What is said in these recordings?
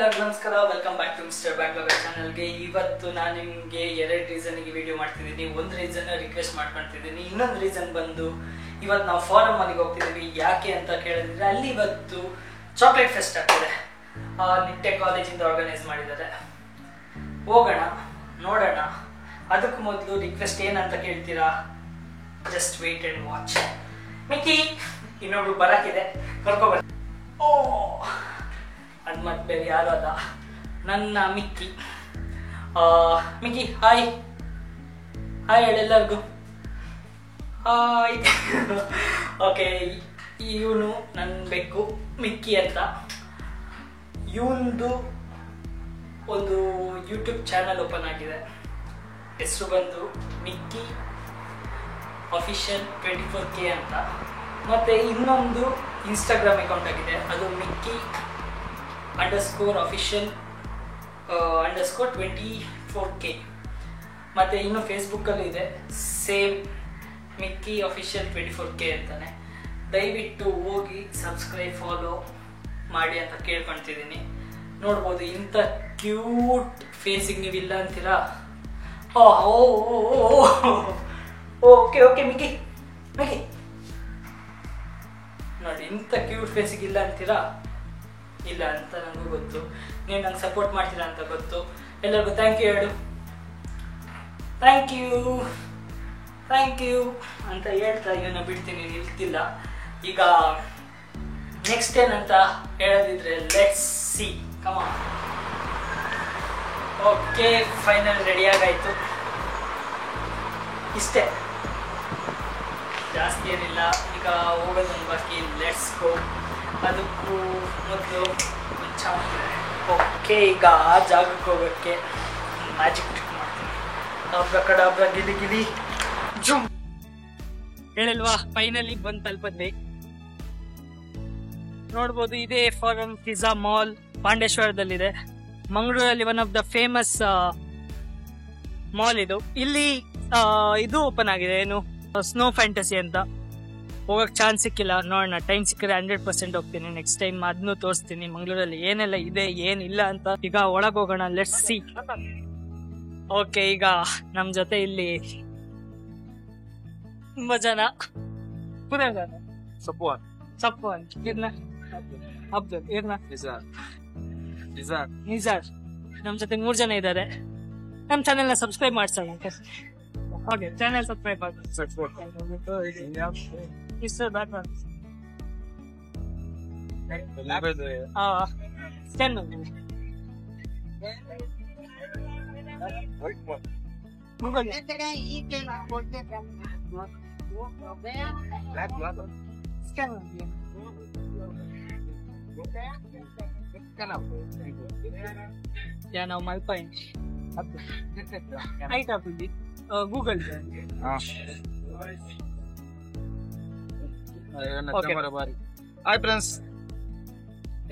ಎಲ್ಲರಿಗೂ ನಮಸ್ಕಾರ. Welcome back to mister ಬ್ಯಾಕ್ಲಾಗರ್ ಚಾನಲ್ಗೆ. ಇವತ್ತು ನಾನು ನಿಮಗೆ 2 ರೀಸನ್ಗೆ ವಿಡಿಯೋ ಮಾಡ್ತಿದ್ದೀನಿ. ಒಂದು ರೀಸನ್ ರಿಕ್ವೆಸ್ಟ್ ಮಾಡ್ಕೊಳ್ತಿದ್ದೀನಿ, ಇನ್ನೊಂದು ರೀಸನ್ ಬಂದು ಇವತ್ತು ನಾವು ಫಾರಮ್ ಅಲ್ಲಿಗೆ ಹೋಗ್ತಿದ್ದೀವಿ. ಯಾಕೆ ಅಂತ ಕೇಳಿದ್ರೆ ಅಲ್ಲಿ ಇವತ್ತು ಚಾಕ್ಲೇಟ್ ಫೆಸ್ಟ್ ಆಗ್ತಿದೆ. ನಿಟ್ಟೆ ಕಾಲೇಜಿಂದ ಆರ್ಗನೈಸ್ ಮಾಡಿದ್ದಾರೆ. ಹೋಗೋಣ, ನೋಡೋಣ. ಅದಕ್ಕೂ ಮೊದಲು ರಿಕ್ವೆಸ್ಟ್ ಏನಂತ ಕೇಳ್ತೀರಾ? Just wait and watch. ಮಿಕ್ಕಿ ಇನ್ನೊಬ್ರು ಬರಕ್ಕಿದೆ, ಕರ್ಕೊಬರ್ತೀನಿ. ಓ, ಅದು ಮತ್ತೆ ಬೇರೆ ಯಾರು ಅಲ್ಲ, ನನ್ನ ಮಿಕ್ಕಿ. ಮಿಕ್ಕಿ ಹಾಯ್ ಹಾಯ್ ಹೇಳಿ ಎಲ್ಲರಿಗೂ ಹಾಯ್. ಓಕೆ, ಇವನು ನನ್ನ ಬೆಕ್ಕು ಮಿಕ್ಕಿ ಅಂತ. ಇವನದು ಒಂದು ಯೂಟ್ಯೂಬ್ ಚಾನಲ್ ಓಪನ್ ಆಗಿದೆ. ಹೆಸರು ಬಂದು ಮಿಕ್ಕಿ ಅಫಿಷಿಯಲ್ 24K ಅಂತ. ಮತ್ತು ಇನ್ನೊಂದು ಇನ್ಸ್ಟಾಗ್ರಾಮ್ ಅಕೌಂಟ್ ಆಗಿದೆ, ಅದು ಮಿಕ್ಕಿ _official _24K. ಮತ್ತು ಇನ್ನು ಫೇಸ್ಬುಕ್ಕಲ್ಲೂ ಇದೆ, ಸೇಮ್ ಮಿಕ್ಕಿ ಅಫಿಷಿಯಲ್ 24K ಅಂತಾನೆ. ದಯವಿಟ್ಟು ಹೋಗಿ ಸಬ್ಸ್ಕ್ರೈಬ್ ಫಾಲೋ ಮಾಡಿ ಅಂತ ಕೇಳ್ಕೊಳ್ತಿದ್ದೀನಿ. ನೋಡ್ಬೋದು, ಇಂಥ ಕ್ಯೂಟ್ ಫೇಸಿಗೆ ನೀವಿಲ್ಲ ಅಂತೀರಾ? ಓಕೆ ಓಕೆ ಮಿಕ್ಕಿ ಮಿಕ್ಕಿ ನೋಡಿ, ಇಂಥ ಕ್ಯೂಟ್ ಫೇಸಿಗೆ ಇಲ್ಲ ಅಂತೀರಾ? ಇಲ್ಲ ಅಂತ ನನಗೂ ಗೊತ್ತು, ನೀವು ನಂಗೆ ಸಪೋರ್ಟ್ ಮಾಡ್ತೀರಾ ಅಂತ ಗೊತ್ತು. ಎಲ್ಲರಿಗೂ ಥ್ಯಾಂಕ್ ಯು ಹೇಳು. ಥ್ಯಾಂಕ್ ಯು ಅಂತ ಹೇಳ್ತಾ ಇವನ್ನ ಬಿಡ್ತೀನಿ, ನಿಲ್ತಿಲ್ಲ. ಈಗ ನೆಕ್ಸ್ಟ್ ಏನಂತ ಹೇಳೋದಿದ್ರೆ let's see, come on. Okay, final ರೆಡಿಯಾಗಾಯಿತು. ಇಷ್ಟೇ, ಜಾಸ್ತಿ ಏನಿಲ್ಲ. ಈಗ ಹೋಗೋದೊಂದು ಬಾಕಿ, ಲೆಟ್ಸ್ ಗೋ. ಅದಕ್ಕೂ ಮೊದಲು ಮುಂಚೆ ಓಕೆ, ಈಗ ಆ ಜಾಗಕ್ಕೆ ಹೋಗೋಕ್ಕೆ ಮ್ಯಾಜಿಕ್ ಟ್ರಿಕ್ ಮಾಡ್ತೀನಿ. ಅಬ್ರ ಗಿಲಿ ಗಿಲಿ ಜುಮ್ ಹೇಳಿಲ್ವಾ? ಫೈನಲಿ ಬಂದು ತಲುಪಿದ್ವಿ. ನೋಡ್ಬೋದು, ಇದೇ ಫಾರಮ್ ಪಿಜ್ಜಾ ಮಾಲ್ ಪಾಂಡೇಶ್ವರದಲ್ಲಿದೆ. ಮಂಗಳೂರಲ್ಲಿ one of the famous mall ಇದು. ಇಲ್ಲಿ ಇದು ಓಪನ್ ಆಗಿದೆ, ಏನು ಸ್ನೋ ಫ್ಯಾಂಟಸಿ ಅಂತ. ಹೋಗಕ್ಕೆ ಚಾನ್ಸ್ ಸಿಕ್ಕಿಲ್ಲ, ನೋಡೋಣ. ಟೈಮ್ ಸಿಕ್ಕರೆ 100% ಹೋಗ್ತೀನಿ. ನೆಕ್ಸ್ಟ್ ಟೈಮ್ ಅದನ್ನು ತೋರಿಸ್ತೀನಿ, ಮಂಗಳೂರಲ್ಲಿ ಏನೆಲ್ಲ ಇದೆ ಏನಿಲ್ಲ ಅಂತ. ಈಗ ಒಳಗೆ ಹೋಗೋಣ, ಲೆಟ್ಸ್ ಸಿ. ಓಕೆ, ಈಗ ನಮ್ಮ ಜೊತೆ ಇಲ್ಲಿ ತುಂಬಾ ಜನ. ಸಪ್ವಾನ್ ಇರ್ನ, ಅಬ್ದುಲ್ ಇರ್ನ, ನಿಜಾರ್. ನಮ್ಮ ಜೊತೆ 3 ಜನ ಇದ್ದಾರೆ. ನಮ್ಮ ಚಾನೆಲ್ನ ಸಬ್ಸ್ಕ್ರೈಬ್ ಮಾಡ್ಸೋಣ. ಓಕೆ, ಚಾನೆಲ್ ಸಬ್ಸ್ಕ್ರೈಬ್ ಮಾಡಿ. ಮಿಸ್ಟರ್ ಬ್ಯಾಕ್ಗ್ರೌಂಡ್ ನಾವು ಮಲ್ಪಾಯಿ ಆಯ್ತಾ ಗೂಗಲ್. ಹಾಯ್ ಫ್ರೆಂಡ್ಸ್,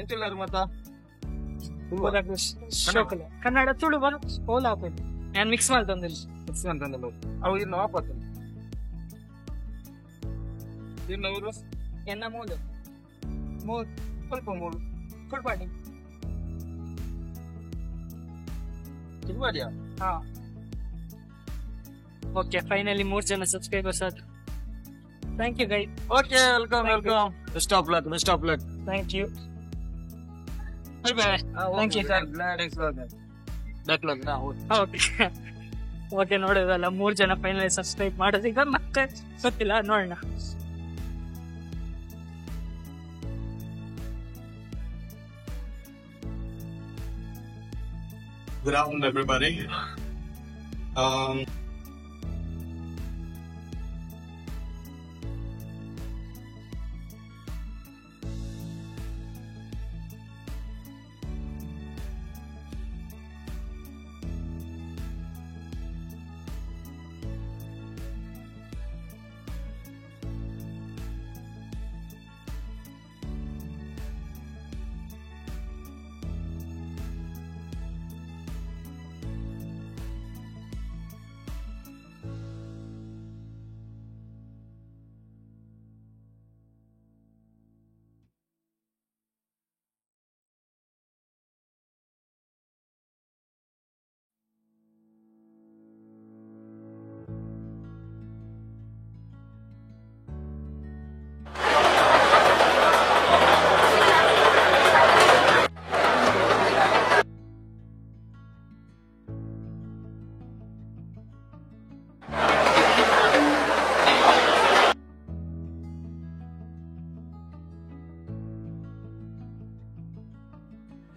ಎಂತಿಲ್ಲ ಕನ್ನಡ ತುಳು ಬರ ಓಲ್ ಹಾಕೋದು. ನಾನು ಮಿಕ್ಸ್ ಮಾಡಿ ತಂದಿಲ್ಲ. ಅವು ಇನ್ನು ವಾಪಸ್ ಇನ್ನು ಎನ್ನ ಮೂಲು ಸ್ವಲ್ಪ ಮೂರು ಫುಲ್ಪಾಡಿ. ತಿಳ್ಬಾಡಿಯಾ? ಹಾ, ಓಕೆ, ಫೈನಲಿ 3 ಜನ ಸಬ್ಸ್ಕ್ರೈಬರ್ಸ್ ಆದ್ರು. Thank you guy. Okay, welcome. Best of luck. Thank you. Bye. Thank you sir. Okay, ನೋಡೋದಲ್ಲ, 3 ಜನ ಫೈನಲಿ ಸಬ್ಸ್ಕ್ರೈಬ್ ಮಾಡೋದು. ಈಗ ಮತ್ತೆ ಗೊತ್ತಿಲ್ಲ, ನೋಡೋಣ. Good afternoon, everybody.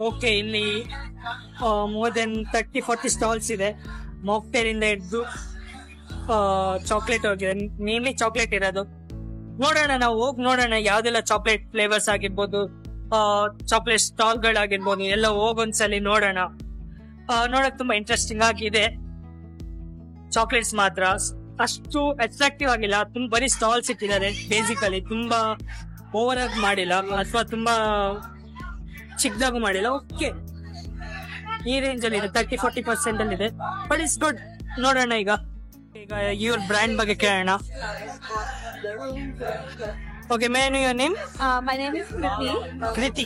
ಓಕೆ, ಇಲ್ಲಿ ಮೋರ್ ದೆನ್ 30-40 ಸ್ಟಾಲ್ಸ್ ಇದೆ. ಮಾಕ್ಟೇಲ್ ಇಂದ ಹಿಡಿದು ಚಾಕ್ಲೇಟ್ ಹೋಗಿದೆ, ಮೇನ್ಲಿ ಚಾಕ್ಲೇಟ್ ಇರೋದು. ನೋಡೋಣ, ನಾವು ಹೋಗಿ ನೋಡೋಣ ಯಾವ್ದೆಲ್ಲ ಚಾಕ್ಲೇಟ್ ಫ್ಲೇವರ್ಸ್ ಆಗಿರ್ಬೋದು, ಚಾಕ್ಲೇಟ್ ಸ್ಟಾಲ್ಗಳಾಗಿರ್ಬೋದು, ಎಲ್ಲ ಹೋಗೊಂದ್ಸಲಿ ನೋಡೋಣ. ನೋಡಕ್ ತುಂಬಾ ಇಂಟ್ರೆಸ್ಟಿಂಗ್ ಆಗಿದೆ. ಚಾಕ್ಲೇಟ್ಸ್ ಮಾತ್ರ ಅಷ್ಟು ಅಟ್ರಾಕ್ಟಿವ್ ಆಗಿಲ್ಲ, ಬರೀ ಸ್ಟಾಲ್ಸ್ ಇಟ್ಟಿದ್ದಾರೆ. ಬೇಸಿಕಲಿ ತುಂಬಾ ಓವರ್ ಆಗಿ ಮಾಡಿಲ್ಲ ಅಥವಾ ತುಂಬಾ ಚಿಕ್ಕದಾಗೂ ಮಾಡಿಲ್ಲ. ಓಕೆ, ಈ ರೇಂಜ್ ಅಲ್ಲಿ ಇದೆ, 30-40% ಅಲ್ಲಿ ಇದೆ. But it's good. ನೋಡೋಣ ಈಗ ಇವ್ರ ಬ್ರ್ಯಾಂಡ್ ಬಗ್ಗೆ ಕೇಳೋಣ. Okay, may I know your name? My name is Kriti. Kriti.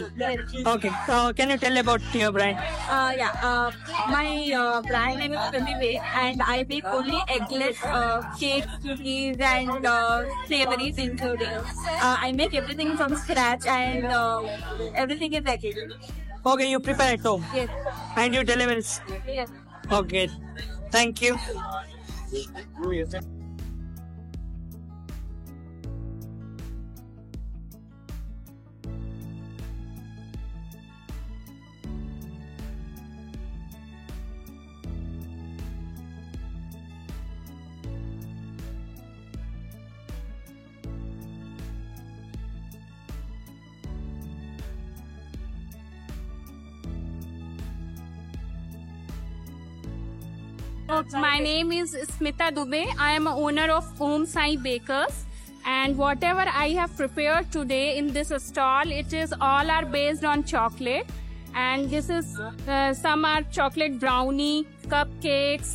Okay. Can you tell about your brand? My brand name is Kriti Way, and I make only egglet cakes, cookies, and savories including. I make everything from scratch, and everything is egg. Okay, you prepare at home? Yes. And you deliver it? Yes. Okay. Thank you. My name is Smita Dubey. I am a owner of Om Sai Bakers, and whatever I have prepared today in this stall, it is all are based on chocolate. And this is some are chocolate brownie, cupcakes.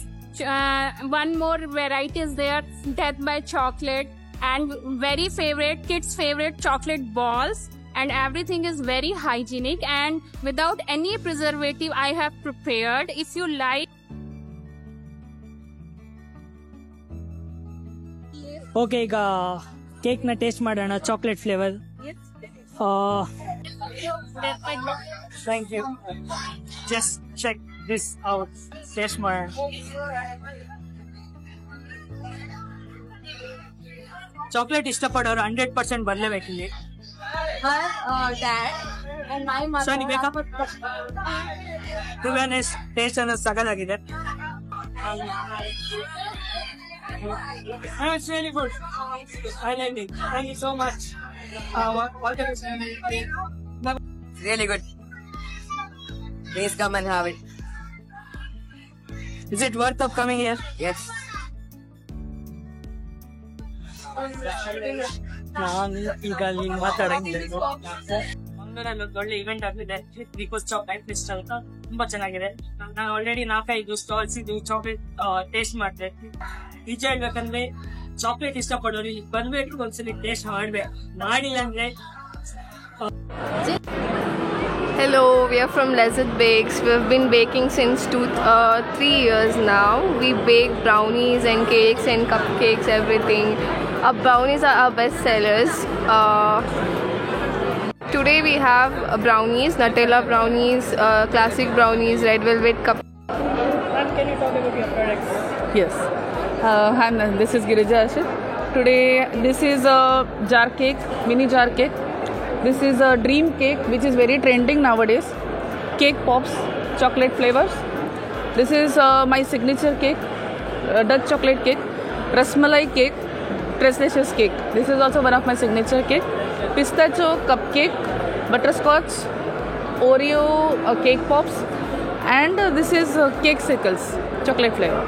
One more variety is there, death by chocolate, and very favorite kids' favorite chocolate balls. And everything is very hygienic and without any preservative. I have prepared. If you like. Okay, ಈಗ cake ನ taste ಮಾಡೋಣ. Chocolate flavour. Thank you. Just check this out. Taste ಮಾಡೋಣ. Chocolate ಇಷ್ಟಪಡೋರು 100% ಬರಲೇಬೇಕು ಇಲ್ಲಿ. So ನೀವು ಬೇಕಾ? To be honest, taste ಅನ್ನೋದು ಸಗಲಾಗಿದೆ. It's really good. I like it. Thank you so much. What can you say? Really good. Please come and have it. Is it worth of coming here? Yes. ನಾನು ಈಗ ಅಲ್ಲಿ ಮಾತಾಡಂಗಿಲ್ಲ. ಮಂಗಳೂರಲ್ಲಿ ಒಂದು ಒಳ್ಳೆ event ಆಗಿದೆ, because chocolate fest ಅಂತ. ತುಂಬಾ ಚೆನ್ನಾಗಿದೆ. ನಾನು ಆಲ್ರೆಡಿ 4-5 ಸ್ಟಾಲ್ಸ್ ಇದು ಚಾಕ್ಲೇಟ್ ಟೇಸ್ಟ್ ಮಾಡಿದೆ. ನಿಜ ಹೇಳ್ಬೇಕಂದ್ರೆ ಚಾಕ್ಲೇಟ್ ಇಷ್ಟಪಡೋರು ಇಲ್ಲಿ ಬರ್ಬೇಕು, ಒಂದ್ಸಲಿ ಟೇಸ್ಟ್ ಮಾಡ್ಬೇಕು. ಮಾಡಿಲ್ಲ ಅಂದ್ರೆ. Hello, we are from Lazat Bakes. We have been baking since 3 years now. We bake brownies and cakes and cupcakes, everything. Our brownies are our best sellers. Today we have brownies, Nutella brownies, classic brownies, red velvet cup. Can you talk about your products? Yes. This is Girija Ashit. Today, this is a jar cake, mini jar cake. This is a dream cake, which is very trending nowadays. Cake pops, chocolate flavors. This is my signature cake, Dutch chocolate cake, rasmalai cake, Tresslicious cake. This is also one of my signature cake. Pistachio cupcake, butterscotch, Oreo cake pops, and this is cake sickles, chocolate flavor.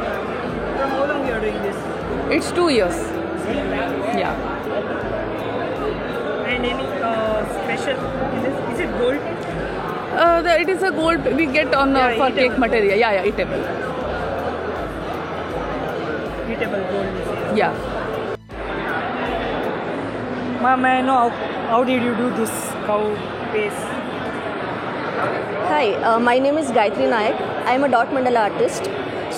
From how long you are doing this? It's 2 years. Yeah. And any special in this? Is it gold? It is a gold we get on for eatable. cake material. Yeah, eatable. Eatable gold. Yeah. Ma'am, may I know how did you do this cow base? Hi, my name is Gayatri Nayak. I am a dot mandala artist.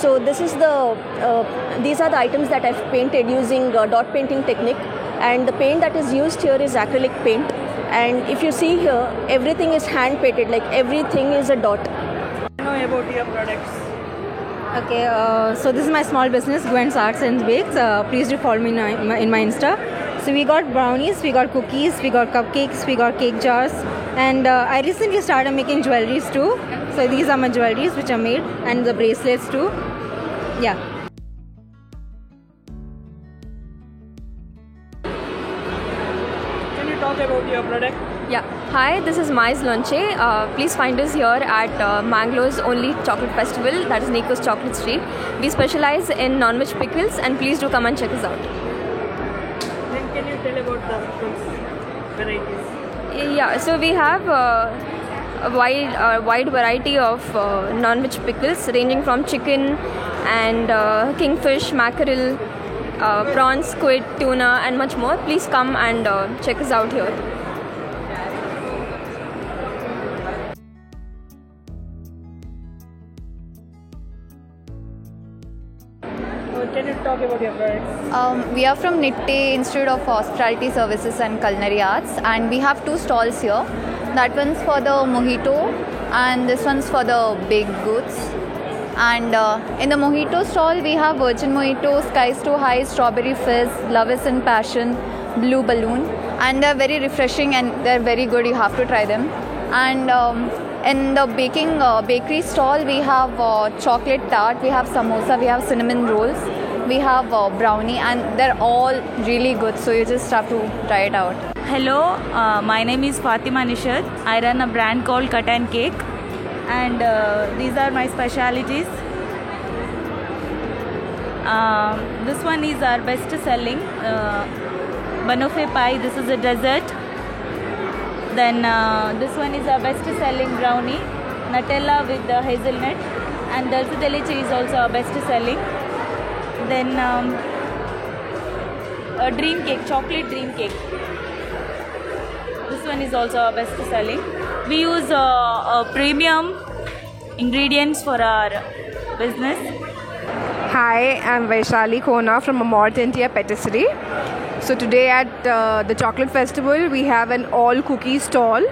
So these are the items that I've painted using dot painting technique, and the paint that is used here is acrylic paint. And if you see here, everything is hand painted, like everything is a dot. I know about your products. Okay, so this is my small business, Gwen's Arts and Bakes. Please do follow me in my Insta. So we got brownies, we got cookies, we got cupcakes, we got cake jars, And I recently started making jewelries too. So these are my jewelries which are made, and the bracelets too. Yeah. Can you talk about your product? Yeah. Hi, this is Mais Lonche. Please find us here at Mangalore's only chocolate festival, that is Nico's Chocolate Street. We specialize in non-veg pickles, and please do come and check us out. Then can you tell about the varieties? Yeah, so we have a wide variety of non-veg pickles ranging from chicken and kingfish, mackerel, prawns, squid, tuna, and much more. Please come and check us out here. Can you talk about your products? We are from Nitte Institute of Hospitality Services and Culinary Arts, and we have 2 stalls here. That one's for the mojito and this one's for the baked goods. And in the mojito stall we have virgin mojito, skies too high, strawberry fizz, love is in passion, blue balloon, and they're very refreshing and they're very good. You have to try them. And in the bakery stall we have chocolate tart, we have samosa, we have cinnamon rolls, we have brownie, and they're all really good, so you just have to try it out. Hello, my name is Fatima Nishad. I run a brand called Cut and Cake, and these are my specialities. This one is our best selling banoffee pie. This is a dessert. Then this one is our best selling brownie, Nutella with the hazelnut, and dulce de leche is also our best selling. Then a dream cake, chocolate dream cake. This one is also our best selling. We use premium ingredients for our business. Hi, I'm Vaishali Kona from Amort India Patisserie. So today at the Chocolate Festival, we have an all cookie stall.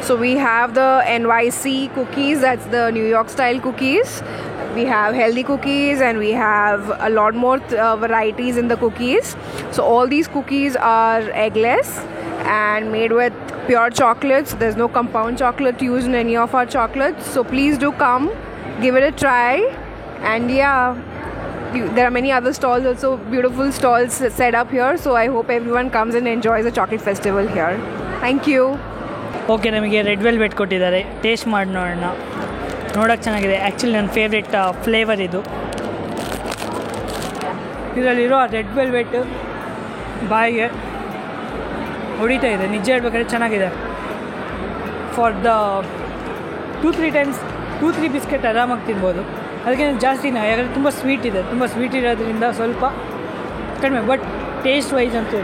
So we have the NYC cookies, that's the New York style cookies. We have healthy cookies, and we have a lot more varieties in the cookies. So all these cookies are eggless and made with pure chocolates. There's no compound chocolate used in any of our chocolates. So please do come, give it a try. And yeah, there are many other stalls also, beautiful stalls set up here. So I hope everyone comes and enjoys the chocolate festival here. Thank you. Okay, ನಮಗೆ red velvet ಕೊಟ್ಟಿದ್ದಾರೆ, taste ಮಾಡಿ ನೋಡೋಣ. ನೋಡೋಕ್ಕೆ ಚೆನ್ನಾಗಿದೆ. Actually ನನ್ನ favourite flavour ಇದು. ಇದರಲ್ಲಿರೋ red velvet ಬಾಯಿಗೆ ಹೊಡಿತಾ ಇದೆ. ನಿಜ ಹೇಳ್ಬೇಕಾದ್ರೆ ಚೆನ್ನಾಗಿದೆ. ಫಾರ್ ದ 2-3 ಟೈಮ್ಸ್ 2-3 ಬಿಸ್ಕೆಟ್ ಆರಾಮಾಗಿ ತಿನ್ಬೋದು. ಅದಕ್ಕೆ ಜಾಸ್ತಿನೇ, ಯಾಕಂದರೆ ತುಂಬ ಸ್ವೀಟ್ ಇದೆ. ತುಂಬ ಸ್ವೀಟ್ ಇರೋದ್ರಿಂದ ಸ್ವಲ್ಪ ಕಡಿಮೆ, ಬಟ್ ಟೇಸ್ಟ್ ವೈಸ್ ಅಂತೂ.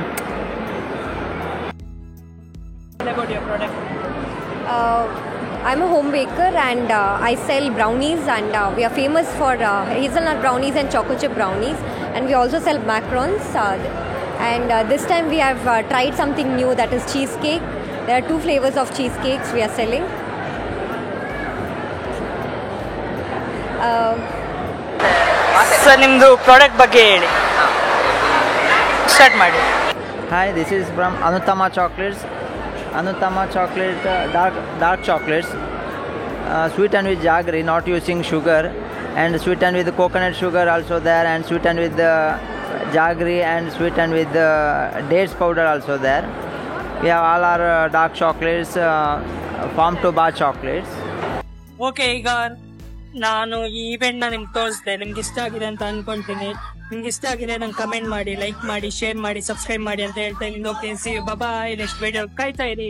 About your product? I'm a home baker, and I sell brownies, and we are famous for hazelnut brownies and choco chip brownies, and we also sell macarons. And this time we have tried something new, that is cheesecake. There are 2 flavors of cheesecakes we are selling. Sir, ನಿಮ್ಮದು product ಬಗ್ಗೆ ಹೇಳಿ, start ಮಾಡಿ. Hi, this is from Anuttama Chocolates. Anuttama chocolate, dark chocolates, sweetened with jaggery, not using sugar, and sweetened with coconut sugar also there, and sweetened with jaggery, and sweetened with dates powder also there. We have all our dark chocolates, farm to bar chocolates. Okay, ಈಗ ನಾನು ಈ ಇವೆಂಟ್ನ ನಿಮ್ಗೆ ತೋರಿಸ್ದೆ. ನಿಮ್ಗೆ ಇಷ್ಟ ಆಗಿದೆ ಅಂತ ಅನ್ಕೊಂತೀನಿ. ನಿಮ್ಗೆ ಇಷ್ಟ ಆಗಿದೆ ನಂಗೆ ಕಮೆಂಟ್ ಮಾಡಿ, ಲೈಕ್ ಮಾಡಿ, ಶೇರ್ ಮಾಡಿ, ಸಬ್ಸ್ಕ್ರೈಬ್ ಮಾಡಿ ಅಂತ ಹೇಳ್ತಾ ಇದ್ದೀನಿ. Okay, see you, bye. Next video ಕಾಯ್ತಾ ಇರಿ.